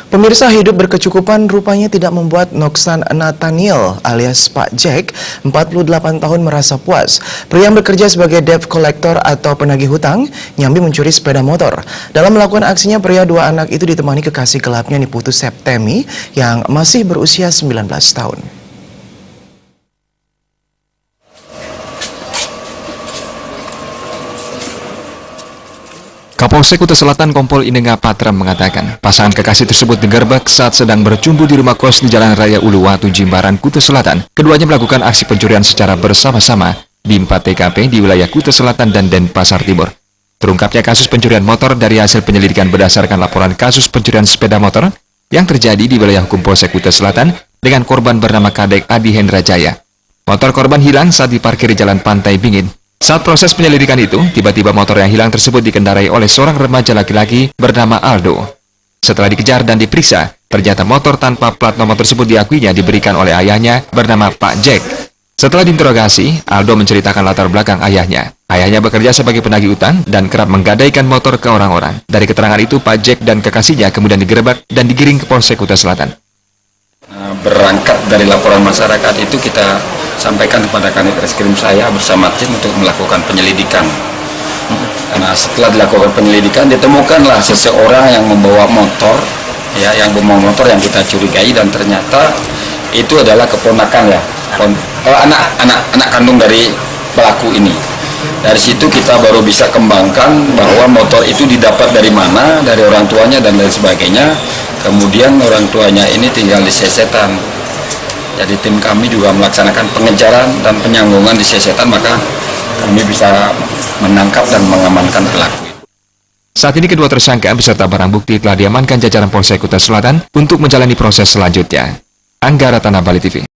Pemirsa, hidup berkecukupan rupanya tidak membuat Noksan Nathaniel alias Pak Jack, 48 tahun merasa puas. Pria yang bekerja sebagai debt collector atau penagih hutang, nyambi mencuri sepeda motor. Dalam melakukan aksinya, pria dua anak itu ditemani kekasih gelapnya Niputu Septemi yang masih berusia 19 tahun. Kapolsek Kuta Selatan Kompol Inenga Patra mengatakan pasangan kekasih tersebut digerebek saat sedang berjumpa di rumah kos di Jalan Raya Uluwatu, Jimbaran, Kuta Selatan. Keduanya melakukan aksi pencurian secara bersama-sama di 4 TKP di wilayah Kuta Selatan dan Denpasar Timur. Terungkapnya kasus pencurian motor dari hasil penyelidikan berdasarkan laporan kasus pencurian sepeda motor yang terjadi di wilayah hukum Polsek Kuta Selatan dengan korban bernama Kadek Adi Hendra Jaya. Motor korban hilang saat diparkir di Jalan Pantai Bingin. Saat proses penyelidikan itu, tiba-tiba motor yang hilang tersebut dikendarai oleh seorang remaja laki-laki bernama Aldo. Setelah dikejar dan diperiksa, ternyata motor tanpa plat nomor tersebut diakuinya diberikan oleh ayahnya bernama Pak Jack. Setelah diinterogasi, Aldo menceritakan latar belakang ayahnya. Ayahnya bekerja sebagai penagih utang dan kerap menggadaikan motor ke orang-orang. Dari keterangan itu, Pak Jack dan kekasihnya kemudian digerebek dan digiring ke Polsek Kuta Selatan. Berangkat dari laporan masyarakat itu kita sampaikan kepada Kanit Reskrim saya bersama tim untuk melakukan penyelidikan. Karena setelah dilakukan penyelidikan ditemukanlah seseorang yang membawa motor, yang kita curigai, dan ternyata itu adalah keponakan anak kandung dari pelaku ini. Dari situ kita baru bisa kembangkan bahwa motor itu didapat dari mana, dari orang tuanya dan lain sebagainya. Kemudian orang tuanya ini tinggal di Sesetan. Jadi tim kami juga melaksanakan pengejaran dan penyanggungan di Sesetan, maka kami bisa menangkap dan mengamankan pelaku. Saat ini kedua tersangka beserta barang bukti telah diamankan jajaran Polsek Kuta Selatan untuk menjalani proses selanjutnya. Anggara Tanah Bali TV.